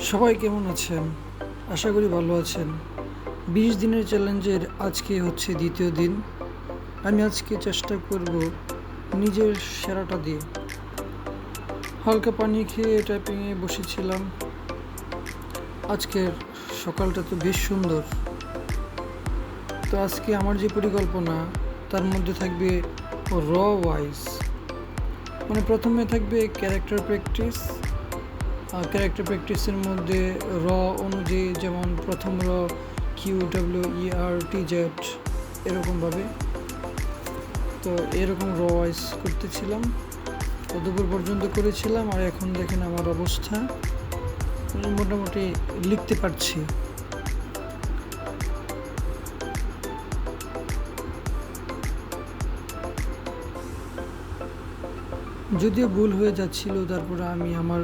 সবাই কেমন আছেন? আশা করি ভালো আছেন। ২০ দিনের চ্যালেঞ্জের আজকে হচ্ছে দ্বিতীয় দিন। আমি আজকে চেষ্টা করব নিজের সেরাটা দিয়ে। হালকা পানি খেয়ে টাইপিংয়ে বসেছিলাম। আজকের সকালটা তো বেশ সুন্দর। তো আজকে আমার যে পরিকল্পনা তার মধ্যে থাকবে র ওয়াইজ, মানে প্রথমে থাকবে ক্যারেক্টার প্র্যাকটিস। ক্যারেক্টার প্র্যাকটিসের মধ্যে র অনুযায়ী, যেমন প্রথম র QWERTZ এরকমভাবে। তো এরকম র ওয়াইজ করতেছিলাম, তো দুপুর পর্যন্ত করেছিলাম। আর এখন দেখেন আমার অবস্থা, মোটামুটি লিখতে পারছি। যদিও ভুল হয়ে যাচ্ছিল, তারপরে আমি আমার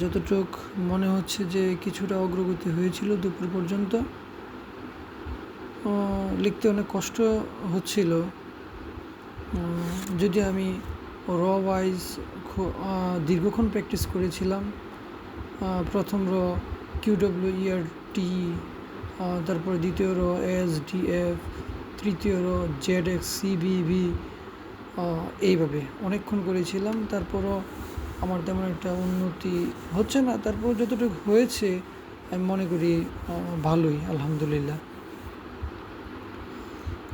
যতটুক মনে হচ্ছে যে কিছুটা অগ্রগতি হয়েছিল দুপুর পর্যন্ত। লিখতে অনেক কষ্ট হচ্ছিল, যদি আমি র ওয়াইজ দীর্ঘক্ষণ প্র্যাকটিস করেছিলাম। প্রথম র QWERT, তারপরে দ্বিতীয় র SDF, তৃতীয় র ZXCBV, এইভাবে অনেকক্ষণ করেছিলাম। তারপরও আমার তেমন একটা উন্নতি হচ্ছে না, তারপর যতটুকু হয়েছে আমি মনে করি ভালোই, আলহামদুলিল্লাহ।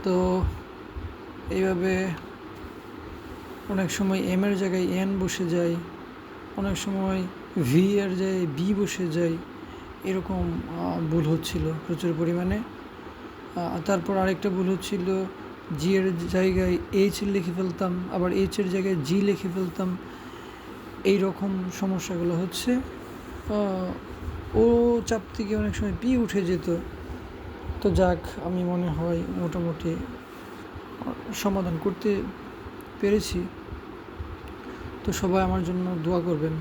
তো এইভাবে অনেক সময় এম এর জায়গায় এন বসে যায়, অনেক সময় ভি এর জায়গায় বি বসে যায়, এরকম ভুল হচ্ছিল প্রচুর পরিমাণে। তারপর আরেকটা ভুল হচ্ছিল, জি এর জায়গায় এইচ লিখে ফেলতাম, আবার এইচ এর জায়গায় জি লিখে ফেলতাম। এই রকম সমস্যাগুলো হচ্ছে। ও চাপ থেকে অনেক সময় পি উঠে যেত। তো যাক, আমি মনে হয় মোটামুটি সমাধান করতে পেরেছি। তো সবাই আমার জন্য দোয়া করবেন।